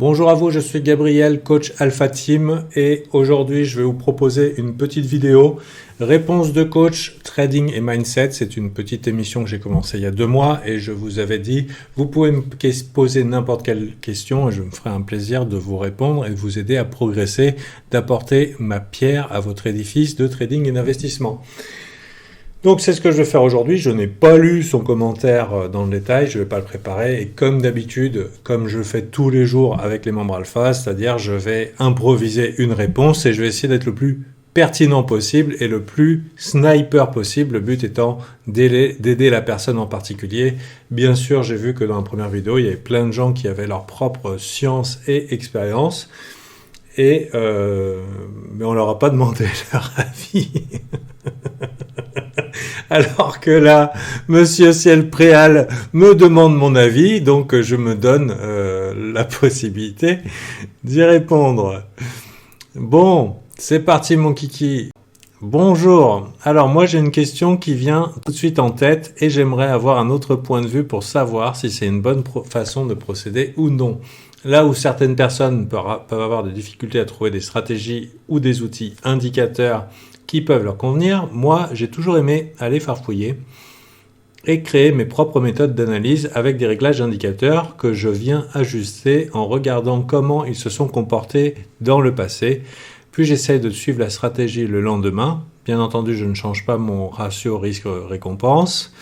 Bonjour à vous, je suis Gabriel, coach Alpha Team et aujourd'hui je vais vous proposer une petite vidéo réponse de coach trading et mindset. C'est une petite émission que j'ai commencée il y a 2 mois et je vous avais dit vous pouvez me poser n'importe quelle question et je me ferai un plaisir de vous répondre et de vous aider à progresser, d'apporter ma pierre à votre édifice de trading et d'investissement. Donc c'est ce que je vais faire aujourd'hui, je n'ai pas lu son commentaire dans le détail, je ne vais pas le préparer et comme d'habitude, comme je le fais tous les jours avec les membres alpha, c'est-à-dire je vais improviser une réponse et je vais essayer d'être le plus pertinent possible et le plus sniper possible, le but étant d'aider la personne en particulier. Bien sûr, j'ai vu que dans la première vidéo, il y avait plein de gens qui avaient leur propre science et expérience mais on leur a pas demandé leur avis. Alors que là, Monsieur Ciel Préal me demande mon avis, donc je me donne la possibilité d'y répondre. Bon, c'est parti mon kiki. Bonjour. Alors moi j'ai une question qui vient tout de suite en tête et j'aimerais avoir un autre point de vue pour savoir si c'est une bonne façon de procéder ou non. Là où certaines personnes peuvent avoir des difficultés à trouver des stratégies ou des outils indicateurs qui peuvent leur convenir, moi j'ai toujours aimé aller farfouiller et créer mes propres méthodes d'analyse avec des réglages d'indicateurs que je viens ajuster en regardant comment ils se sont comportés dans le passé. Puis j'essaye de suivre la stratégie le lendemain. Bien entendu, je ne change pas mon ratio risque-récompense,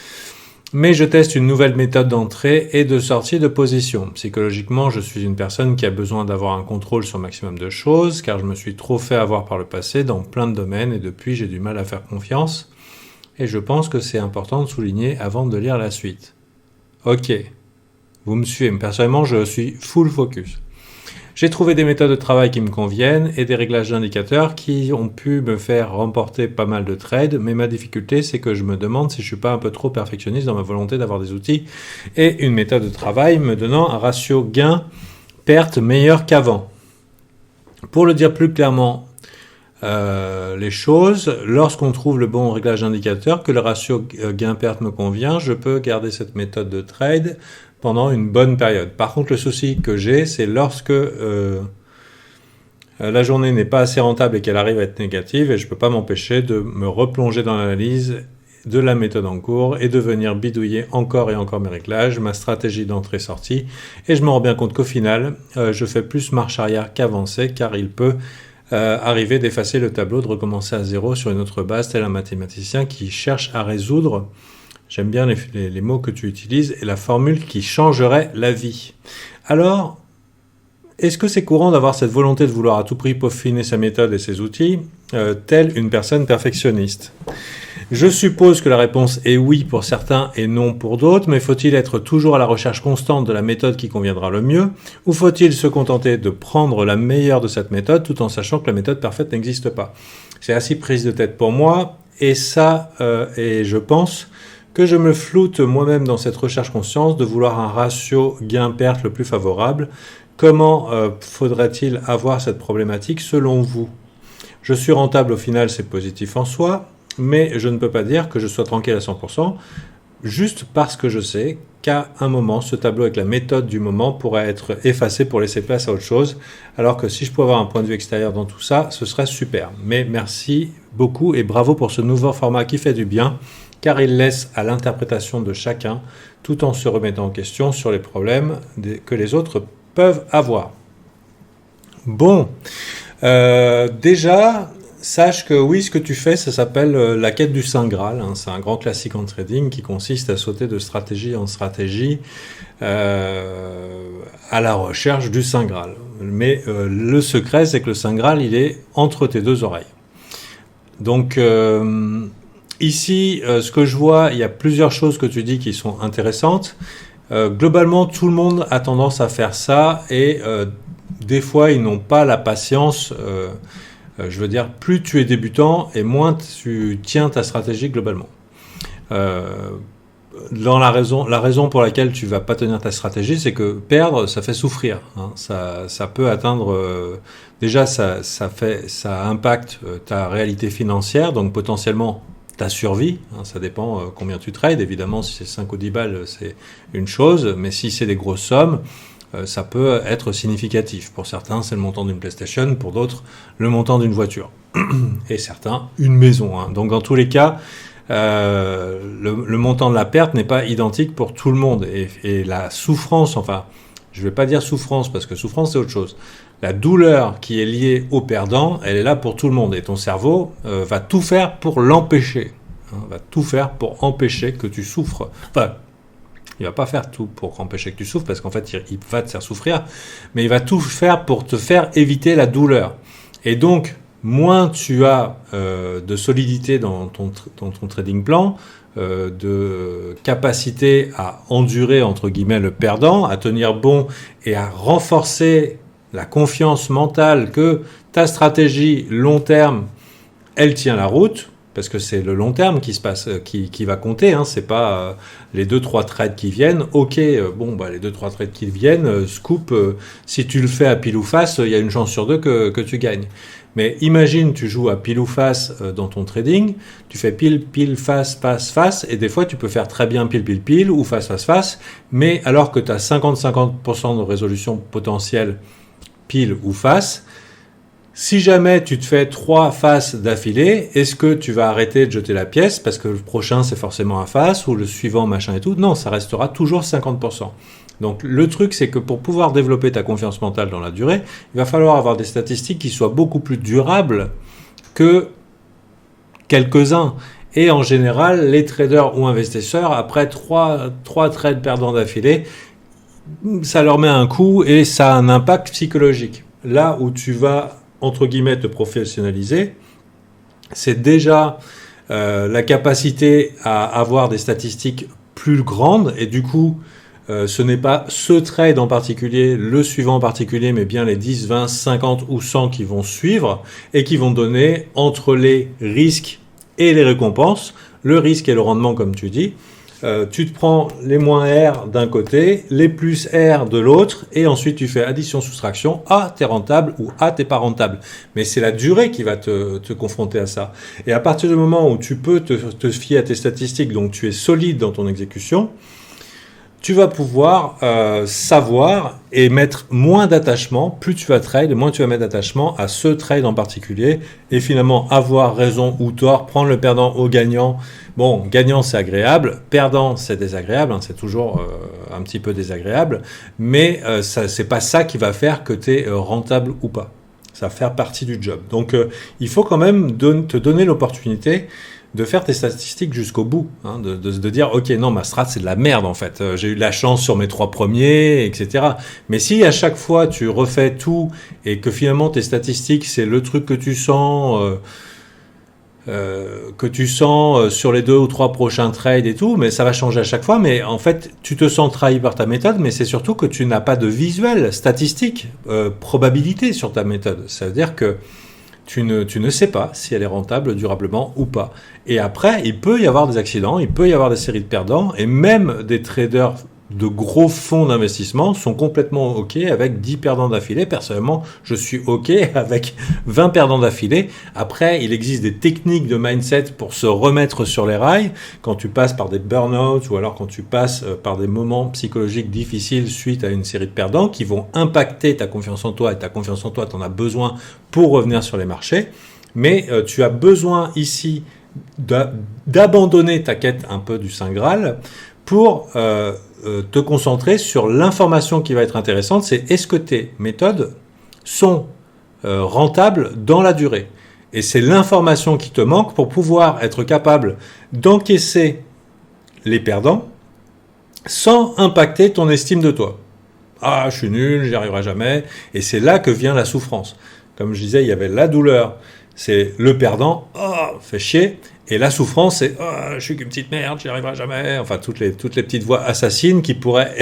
mais je teste une nouvelle méthode d'entrée et de sortie de position. Psychologiquement, je suis une personne qui a besoin d'avoir un contrôle sur un maximum de choses, car je me suis trop fait avoir par le passé dans plein de domaines et depuis, j'ai du mal à faire confiance. Et je pense que c'est important de souligner avant de lire la suite. Ok, vous me suivez. Personnellement, je suis full focus. J'ai trouvé des méthodes de travail qui me conviennent et des réglages d'indicateurs qui ont pu me faire remporter pas mal de trades, mais ma difficulté c'est que je me demande si je suis pas un peu trop perfectionniste dans ma volonté d'avoir des outils et une méthode de travail me donnant un ratio gain-perte meilleur qu'avant. Pour le dire plus clairement, les choses, lorsqu'on trouve le bon réglage d'indicateur, que le ratio gain-perte me convient, je peux garder cette méthode de trade pendant une bonne période. Par contre, le souci que j'ai, c'est lorsque la journée n'est pas assez rentable et qu'elle arrive à être négative et je ne peux pas m'empêcher de me replonger dans l'analyse de la méthode en cours et de venir bidouiller encore et encore mes réglages, ma stratégie d'entrée-sortie et je me rends bien compte qu'au final, je fais plus marche arrière qu'avancer car il peut arriver d'effacer le tableau, de recommencer à zéro sur une autre base, tel un mathématicien qui cherche à résoudre. J'aime bien les mots que tu utilises et la formule qui changerait la vie. Alors, est-ce que c'est courant d'avoir cette volonté de vouloir à tout prix peaufiner sa méthode et ses outils, telle une personne perfectionniste ? Je suppose que la réponse est oui pour certains et non pour d'autres, mais faut-il être toujours à la recherche constante de la méthode qui conviendra le mieux, ou faut-il se contenter de prendre la meilleure de cette méthode tout en sachant que la méthode parfaite n'existe pas ? C'est assez prise de tête pour moi, et je pense que je me floute moi-même dans cette recherche conscience de vouloir un ratio gain-perte le plus favorable. Comment faudrait-il avoir cette problématique selon vous ? Je suis rentable au final, c'est positif en soi, mais je ne peux pas dire que je sois tranquille à 100%, juste parce que je sais qu'à un moment, ce tableau avec la méthode du moment pourrait être effacé pour laisser place à autre chose, alors que si je pouvais avoir un point de vue extérieur dans tout ça, ce serait super. Mais merci beaucoup et bravo pour ce nouveau format qui fait du bien, car il laisse à l'interprétation de chacun, tout en se remettant en question sur les problèmes que les autres peuvent avoir. Bon, déjà, sache que oui, ce que tu fais, ça s'appelle la quête du Saint Graal. Hein. C'est un grand classique en trading qui consiste à sauter de stratégie en stratégie à la recherche du Saint Graal. Mais le secret, c'est que le Saint Graal, il est entre tes deux oreilles. Donc, ici, ce que je vois, il y a plusieurs choses que tu dis qui sont intéressantes. Globalement, tout le monde a tendance à faire ça et des fois, ils n'ont pas la patience. Je veux dire, plus tu es débutant et moins tu tiens ta stratégie globalement. La raison pour laquelle tu vas pas tenir ta stratégie, c'est que perdre, ça fait souffrir. Hein. Ça peut atteindre... déjà, ça impacte ta réalité financière, donc potentiellement ta survie, hein, ça dépend combien tu trades, évidemment si c'est 5 ou 10 balles c'est une chose, mais si c'est des grosses sommes, ça peut être significatif. Pour certains, c'est le montant d'une PlayStation, pour d'autres, le montant d'une voiture. Et certains, une maison. Hein. Donc dans tous les cas, le montant de la perte n'est pas identique pour tout le monde. Et la souffrance, enfin, je ne vais pas dire souffrance, parce que souffrance, c'est autre chose. La douleur qui est liée au perdant, elle est là pour tout le monde. Et ton cerveau va tout faire pour l'empêcher. Hein, va tout faire pour empêcher que tu souffres. Enfin, il va pas faire tout pour empêcher que tu souffres, parce qu'en fait, il va te faire souffrir. Mais il va tout faire pour te faire éviter la douleur. Et donc, moins tu as de solidité dans ton trading plan, de capacité à endurer, entre guillemets, le perdant, à tenir bon et à renforcer la confiance mentale que ta stratégie long terme, elle tient la route, parce que c'est le long terme qui se passe, qui va compter, hein, c'est pas les 2-3 trades qui viennent. Ok, bon, bah les 2-3 trades qui viennent, scoop, si tu le fais à pile ou face, il y a une chance sur deux que tu gagnes. Mais imagine, tu joues à pile ou face dans ton trading, tu fais pile, pile, face, face, face, et des fois tu peux faire très bien pile, pile, pile, ou face, face, face, mais alors que tu as 50-50% de résolution potentielle pile ou face, si jamais tu te fais 3 faces d'affilée, est-ce que tu vas arrêter de jeter la pièce parce que le prochain c'est forcément un face ou le suivant machin et tout? Non, ça restera toujours 50%. Donc le truc, c'est que pour pouvoir développer ta confiance mentale dans la durée, il va falloir avoir des statistiques qui soient beaucoup plus durables que quelques-uns. Et en général, les traders ou investisseurs, après 3 trades perdants d'affilée, ça leur met un coup et ça a un impact psychologique. Là où tu vas, entre guillemets, te professionnaliser, c'est déjà la capacité à avoir des statistiques plus grandes et du coup, ce n'est pas ce trade en particulier, le suivant en particulier, mais bien les 10, 20, 50 ou 100 qui vont suivre et qui vont donner entre les risques et les récompenses, le risque et le rendement comme tu dis. Tu te prends les moins R d'un côté, les plus R de l'autre, et ensuite tu fais addition-soustraction. A, t'es rentable, ou A, t'es pas rentable. Mais c'est la durée qui va te confronter à ça. Et à partir du moment où tu peux te fier à tes statistiques, donc tu es solide dans ton exécution, tu vas pouvoir savoir et mettre moins d'attachement. Plus tu vas trade, moins tu vas mettre d'attachement à ce trade en particulier. Et finalement, avoir raison ou tort, prendre le perdant au gagnant. Bon, gagnant, c'est agréable. Perdant, c'est désagréable. Hein, c'est toujours un petit peu désagréable. Mais c'est pas ça qui va faire que tu es rentable ou pas. Ça va faire partie du job. Donc, il faut quand même te donner l'opportunité de faire tes statistiques jusqu'au bout, hein, de dire ok, non, ma strat c'est de la merde en fait, j'ai eu de la chance sur mes 3 premiers, etc. Mais si à chaque fois tu refais tout et que finalement tes statistiques c'est le truc que tu sens sur les 2 ou 3 prochains trades et tout, mais ça va changer à chaque fois, mais en fait tu te sens trahi par ta méthode, mais c'est surtout que tu n'as pas de visuel, statistique, probabilité sur ta méthode. Ça veut dire que tu ne sais pas si elle est rentable durablement ou pas. Et après, il peut y avoir des accidents, il peut y avoir des séries de perdants, et même des traders de gros fonds d'investissement sont complètement OK avec 10 perdants d'affilée. Personnellement, je suis OK avec 20 perdants d'affilée. Après, il existe des techniques de mindset pour se remettre sur les rails quand tu passes par des burn-out ou alors quand tu passes par des moments psychologiques difficiles suite à une série de perdants qui vont impacter ta confiance en toi, et ta confiance en toi, tu en as besoin pour revenir sur les marchés. Mais tu as besoin ici d'abandonner ta quête un peu du Saint Graal pour te concentrer sur l'information qui va être intéressante, c'est est-ce que tes méthodes sont rentables dans la durée. Et c'est l'information qui te manque pour pouvoir être capable d'encaisser les perdants sans impacter ton estime de toi. Ah, je suis nul, j'y arriverai jamais. Et c'est là que vient la souffrance. Comme je disais, il y avait la douleur, c'est le perdant, oh, fait chier. Et la souffrance, c'est oh, je suis qu'une petite merde, j'y arriverai jamais. Enfin, toutes les petites voix assassines qui pourraient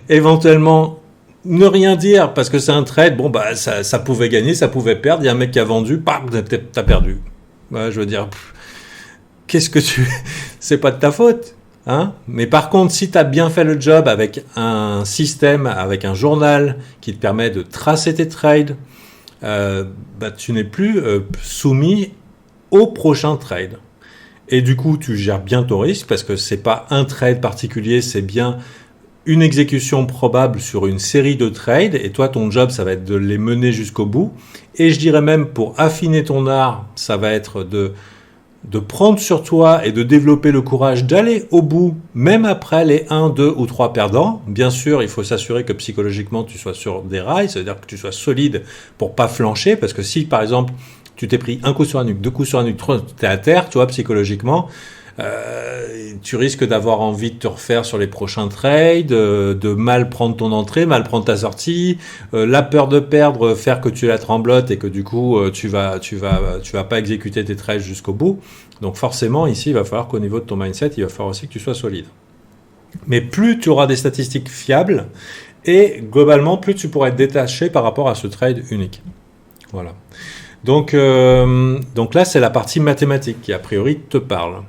éventuellement ne rien dire parce que c'est un trade. Bon, bah, ça pouvait gagner, ça pouvait perdre. Il y a un mec qui a vendu, bam, t'as perdu. Ouais, je veux dire, qu'est-ce que c'est pas de ta faute. Hein? Mais par contre, si tu as bien fait le job avec un système, avec un journal qui te permet de tracer tes trades, bah, tu n'es plus soumis au prochain trade. Et du coup, tu gères bien ton risque parce que c'est pas un trade particulier, c'est bien une exécution probable sur une série de trades, et toi, ton job, ça va être de les mener jusqu'au bout. Et je dirais même, pour affiner ton art, ça va être de prendre sur toi et de développer le courage d'aller au bout, même après les 1, 2 ou 3 perdants. Bien sûr, il faut s'assurer que psychologiquement, tu sois sur des rails, c'est-à-dire que tu sois solide pour pas flancher, parce que si, par exemple, tu t'es pris un coup sur la nuque, 2 coups sur la nuque, 3, t'es à terre, tu vois, psychologiquement, tu risques d'avoir envie de te refaire sur les prochains trades, de mal prendre ton entrée, mal prendre ta sortie, la peur de perdre, faire que tu la tremblotes et que du coup tu vas pas exécuter tes trades jusqu'au bout. Donc forcément ici il va falloir qu'au niveau de ton mindset, il va falloir aussi que tu sois solide. Mais plus tu auras des statistiques fiables et globalement plus tu pourras être détaché par rapport à ce trade unique. Voilà. Donc là c'est la partie mathématique qui a priori te parle.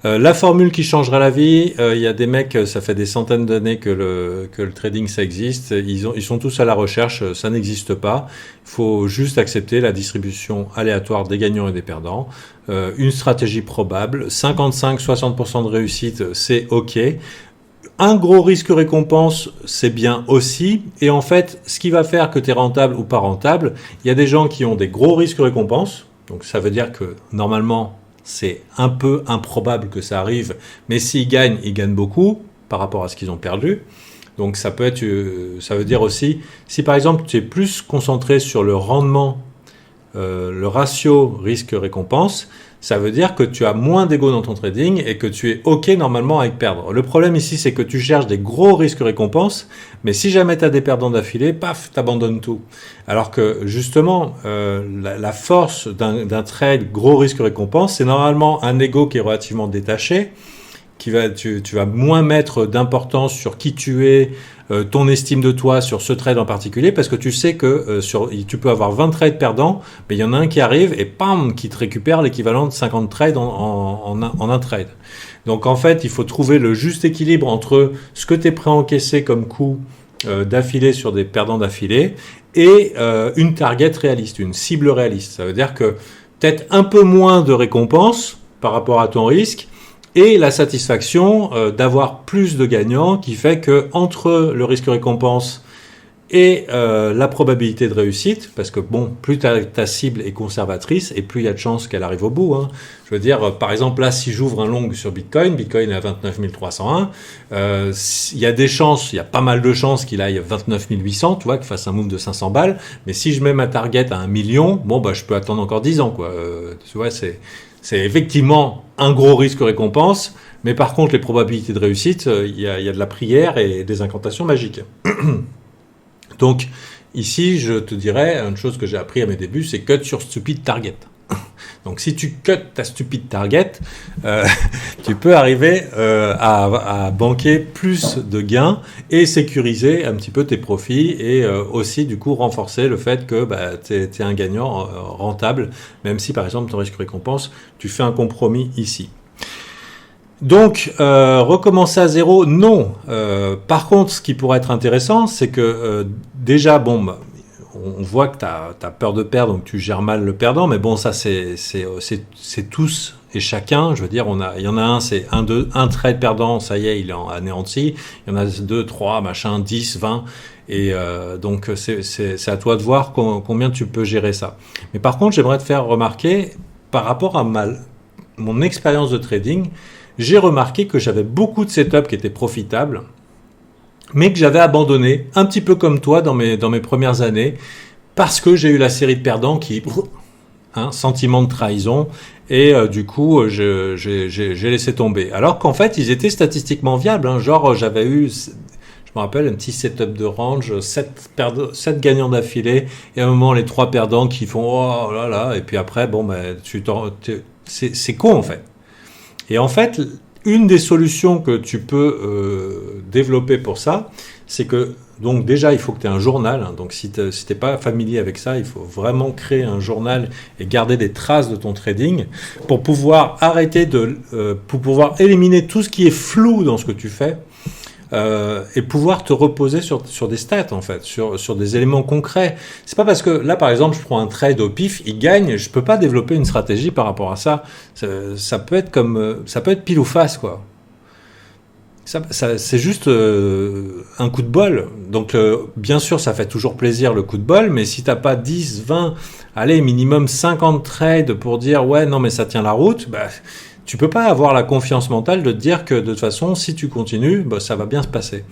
La formule qui changera la vie, il y a des mecs, ça fait des centaines d'années que le trading ça existe, ils sont tous à la recherche, ça n'existe pas. Il faut juste accepter la distribution aléatoire des gagnants et des perdants. Une stratégie probable, 55-60% de réussite, c'est ok. Un gros risque-récompense, c'est bien aussi. Et en fait, ce qui va faire que tu es rentable ou pas rentable, il y a des gens qui ont des gros risques-récompenses. Donc ça veut dire que normalement, c'est un peu improbable que ça arrive. Mais s'ils gagnent, ils gagnent beaucoup par rapport à ce qu'ils ont perdu. Donc ça veut dire aussi, si par exemple tu es plus concentré sur le rendement, le ratio risque-récompense, ça veut dire que tu as moins d'ego dans ton trading et que tu es OK normalement avec perdre. Le problème ici, c'est que tu cherches des gros risques-récompenses, mais si jamais tu as des perdants d'affilée, paf, t'abandonnes tout. Alors que justement, la force d'un trade gros risque-récompense, c'est normalement un ego qui est relativement détaché, tu vas moins mettre d'importance sur qui tu es, ton estime de toi sur ce trade en particulier, parce que tu sais que tu peux avoir 20 trades perdants, mais il y en a un qui arrive et pam, qui te récupère l'équivalent de 50 trades en un trade. Donc en fait, il faut trouver le juste équilibre entre ce que tu es prêt à encaisser comme coup d'affilée sur des perdants d'affilée et une target réaliste, une cible réaliste. Ça veut dire que peut-être un peu moins de récompense par rapport à ton risque, et la satisfaction d'avoir plus de gagnants qui fait que entre le risque-récompense et la probabilité de réussite, parce que bon, plus ta cible est conservatrice et plus il y a de chances qu'elle arrive au bout. Hein. Je veux dire, par exemple, là, si j'ouvre un long sur Bitcoin est à 29 301, il y a des chances, il y a pas mal de chances qu'il aille 29 800, tu vois, qu'il fasse un move de 500 balles, mais si je mets ma target à 1 million, bon, bah, je peux attendre encore 10 ans, quoi. Tu vois, c'est effectivement un gros risque-récompense, mais par contre, les probabilités de réussite, il y a de la prière et des incantations magiques. Donc, ici, je te dirais, une chose que j'ai appris à mes débuts, c'est cut sur stupid target. Donc, si tu cut ta stupid target, tu peux arriver à banquer plus de gains et sécuriser un petit peu tes profits et aussi, du coup, renforcer le fait que tu es un gagnant rentable, même si, par exemple, ton risque-récompense, tu fais un compromis ici. Donc, recommencer à zéro, non. Par contre, ce qui pourrait être intéressant, c'est que déjà, bon, on voit que tu as peur de perdre, donc tu gères mal le perdant, mais bon, ça, c'est tous et chacun. Je veux dire, il y en a un, c'est un trade perdant, ça y est, il est anéanti. Il y en a 2, 3, machin, 10, 20. Et donc, c'est à toi de voir combien tu peux gérer ça. Mais par contre, j'aimerais te faire remarquer, par rapport à mon expérience de trading, j'ai remarqué que j'avais beaucoup de setups qui étaient profitables, mais que j'avais abandonné, un petit peu comme toi dans mes premières années, parce que j'ai eu la série de perdants qui, sentiment de trahison, et du coup, j'ai laissé tomber. Alors qu'en fait, ils étaient statistiquement viables. Hein, genre, j'avais eu, je me rappelle, un petit setup de range, 7 gagnants d'affilée, et à un moment, les 3 perdants qui font « Oh là là », et puis après, bon, c'est con en fait. Et en fait, une des solutions que tu peux développer pour ça, c'est que, donc déjà, il faut que tu aies un journal. Hein, donc si tu n'es pas familier avec ça, il faut vraiment créer un journal et garder des traces de ton trading pour pouvoir pour pouvoir éliminer tout ce qui est flou dans ce que tu fais. Et pouvoir te reposer sur des stats en fait, sur des éléments concrets. C'est pas parce que là par exemple je prends un trade au pif, il gagne, je peux pas développer une stratégie par rapport à ça. Ça peut être pile ou face quoi. C'est juste un coup de bol. Donc, bien sûr, ça fait toujours plaisir le coup de bol, mais si t'as pas 10, 20, allez, minimum 50 trades pour dire, ouais, non, mais ça tient la route, bah, tu peux pas avoir la confiance mentale de te dire que, de toute façon, si tu continues, bah, ça va bien se passer.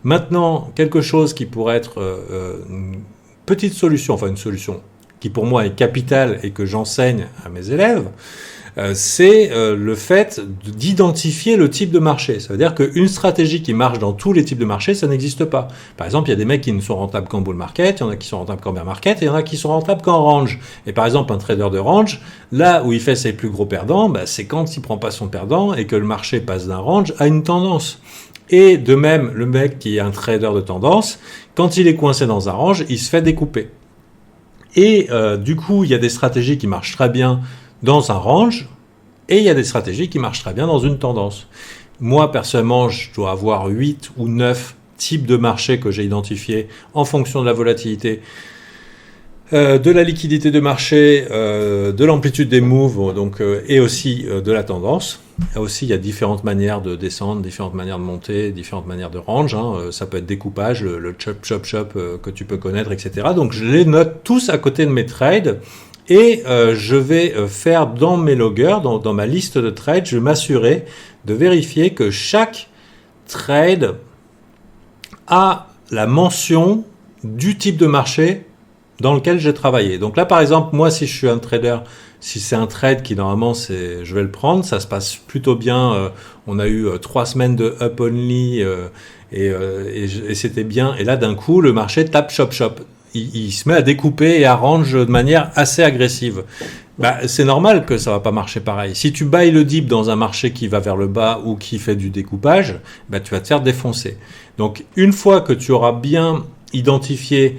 Maintenant, quelque chose qui pourrait être une petite solution, enfin une solution qui pour moi est capitale et que j'enseigne à mes élèves, c'est le fait d'identifier le type de marché. Ça veut dire qu'une stratégie qui marche dans tous les types de marchés, ça n'existe pas. Par exemple, il y a des mecs qui ne sont rentables qu'en bull market, il y en a qui sont rentables qu'en bear market, et il y en a qui sont rentables qu'en range. Et par exemple, un trader de range, là où il fait ses plus gros perdants, bah, c'est quand il prend pas son perdant et que le marché passe d'un range à une tendance. Et de même, le mec qui est un trader de tendance, quand il est coincé dans un range, il se fait découper. Et du coup, il y a des stratégies qui marchent très bien dans un range, et il y a des stratégies qui marchent très bien dans une tendance. Moi, personnellement, je dois avoir 8 ou 9 types de marchés que j'ai identifiés en fonction de la volatilité, de la liquidité de marché, de l'amplitude des moves, donc, et aussi de la tendance. Aussi, il y a différentes manières de descendre, différentes manières de monter, différentes manières de range. Ça peut être découpage, le chop, chop, chop que tu peux connaître, etc. Donc, je les note tous à côté de mes trades. Et je vais faire dans mes loggers, dans ma liste de trades, je vais m'assurer de vérifier que chaque trade a la mention du type de marché dans lequel j'ai travaillé. Donc là, par exemple, moi, si je suis un trader, si c'est un trade qui normalement, je vais le prendre, ça se passe plutôt bien. On a eu 3 semaines de up only et c'était bien. Et là, d'un coup, le marché tape chop chop. Il se met à découper et à range de manière assez agressive. Bah, c'est normal que ça va pas marcher pareil. Si tu buy le dip dans un marché qui va vers le bas ou qui fait du découpage, bah, tu vas te faire défoncer. Donc, une fois que tu auras bien identifié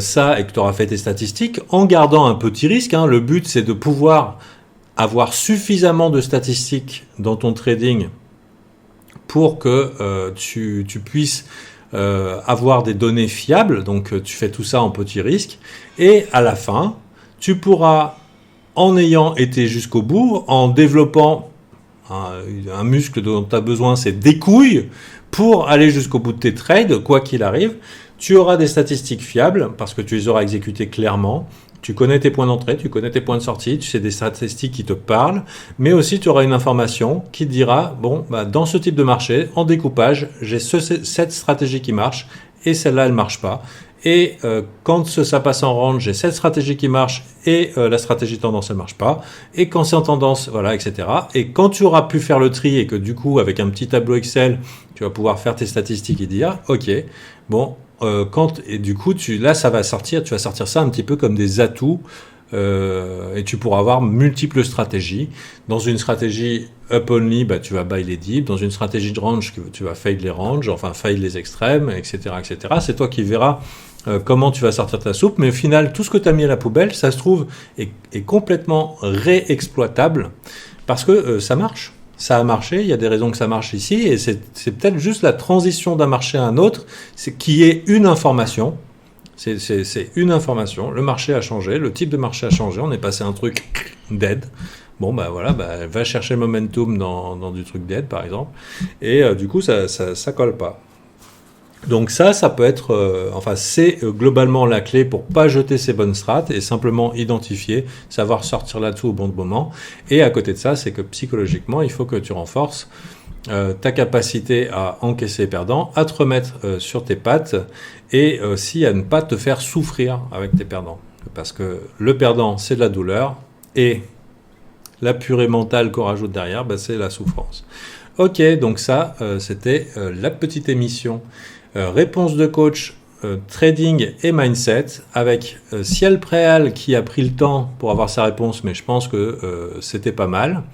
ça et que tu auras fait tes statistiques, en gardant un petit risque, le but c'est de pouvoir avoir suffisamment de statistiques dans ton trading pour que tu puisses avoir des données fiables, donc tu fais tout ça en petit risque, et à la fin, tu pourras, en ayant été jusqu'au bout, en développant un muscle dont tu as besoin, c'est des couilles, pour aller jusqu'au bout de tes trades, quoi qu'il arrive, tu auras des statistiques fiables, parce que tu les auras exécutées clairement. Tu connais tes points d'entrée, tu connais tes points de sortie, tu sais des statistiques qui te parlent, mais aussi tu auras une information qui te dira, bon, bah, dans ce type de marché, en découpage, j'ai cette stratégie qui marche, et celle-là, elle marche pas. Et quand ça passe en range, j'ai cette stratégie qui marche, et la stratégie tendance, elle marche pas. Et quand c'est en tendance, voilà, etc. Et quand tu auras pu faire le tri, et que du coup, avec un petit tableau Excel, tu vas pouvoir faire tes statistiques et dire, ok, bon, et du coup, là, ça va sortir, tu vas sortir ça un petit peu comme des atouts, et tu pourras avoir multiples stratégies. Dans une stratégie up only, bah, tu vas buy les dips. Dans une stratégie de range, tu vas fade les ranges, enfin fade les extrêmes, etc., etc. C'est toi qui verras comment tu vas sortir ta soupe. Mais au final, tout ce que tu as mis à la poubelle, ça se trouve, est complètement réexploitable parce que ça marche. Ça a marché, il y a des raisons que ça marche ici, et c'est peut-être juste la transition d'un marché à un autre, qui est une information. C'est une information. Le marché a changé, le type de marché a changé, on est passé à un truc dead. Bon, bah voilà, bah, va chercher le momentum dans du truc dead, par exemple, et du coup, ça colle pas. Donc ça peut être, c'est globalement la clé pour pas jeter ses bonnes strates et simplement identifier, savoir sortir là-dessous au bon moment. Et à côté de ça, c'est que psychologiquement, il faut que tu renforces ta capacité à encaisser les perdants, à te remettre sur tes pattes et aussi à ne pas te faire souffrir avec tes perdants. Parce que le perdant, c'est de la douleur et la purée mentale qu'on rajoute derrière, bah, c'est la souffrance. Ok, donc ça, c'était la petite émission réponse de coach, trading et mindset avec Ciel Préal qui a pris le temps pour avoir sa réponse, mais je pense que c'était pas mal.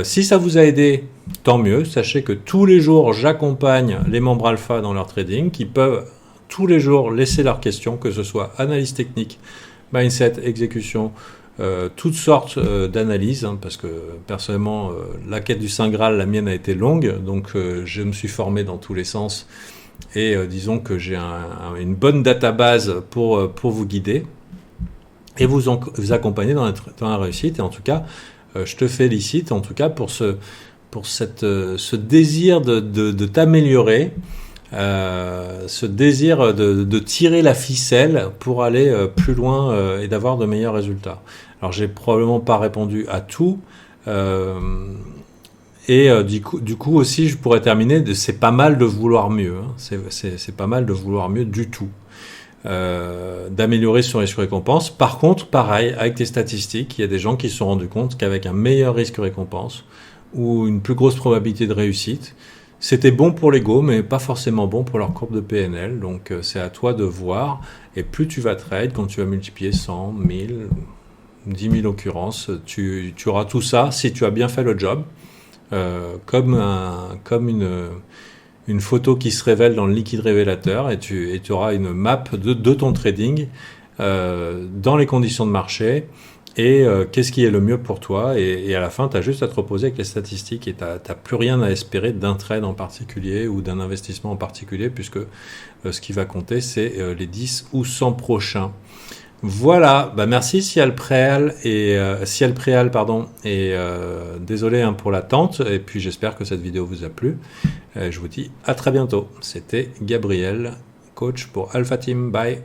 Si ça vous a aidé, tant mieux. Sachez que tous les jours, j'accompagne les membres alpha dans leur trading qui peuvent tous les jours laisser leurs questions, que ce soit analyse technique, mindset, exécution, toutes sortes d'analyses, parce que personnellement, la quête du Saint Graal, la mienne a été longue, donc je me suis formé dans tous les sens. Et disons que j'ai une bonne database pour vous guider et vous accompagner dans la réussite. Et en tout cas, je te félicite en tout cas pour pour ce désir de t'améliorer, ce désir de tirer la ficelle pour aller plus loin et d'avoir de meilleurs résultats. Alors j'ai probablement pas répondu à tout. Du coup aussi, je pourrais terminer. C'est pas mal de vouloir mieux. Hein. C'est pas mal de vouloir mieux du tout. D'améliorer son risque-récompense. Par contre, pareil, avec tes statistiques, il y a des gens qui se sont rendus compte qu'avec un meilleur risque-récompense ou une plus grosse probabilité de réussite, c'était bon pour l'ego, mais pas forcément bon pour leur courbe de PNL. Donc c'est à toi de voir. Et plus tu vas trade, quand tu vas multiplier 100, 1000, 10 000 occurrences, tu auras tout ça si tu as bien fait le job. Comme une photo qui se révèle dans le liquide révélateur et tu auras une map de ton trading dans les conditions de marché et qu'est-ce qui est le mieux pour toi et à la fin tu as juste à te reposer avec les statistiques et t'as plus rien à espérer d'un trade en particulier ou d'un investissement en particulier puisque ce qui va compter c'est les 10 ou 100 prochains. Voilà, bah merci Ciel Préal et désolé pour l'attente et puis j'espère que cette vidéo vous a plu. Je vous dis à très bientôt. C'était Gabriel, coach pour Alpha Team. Bye.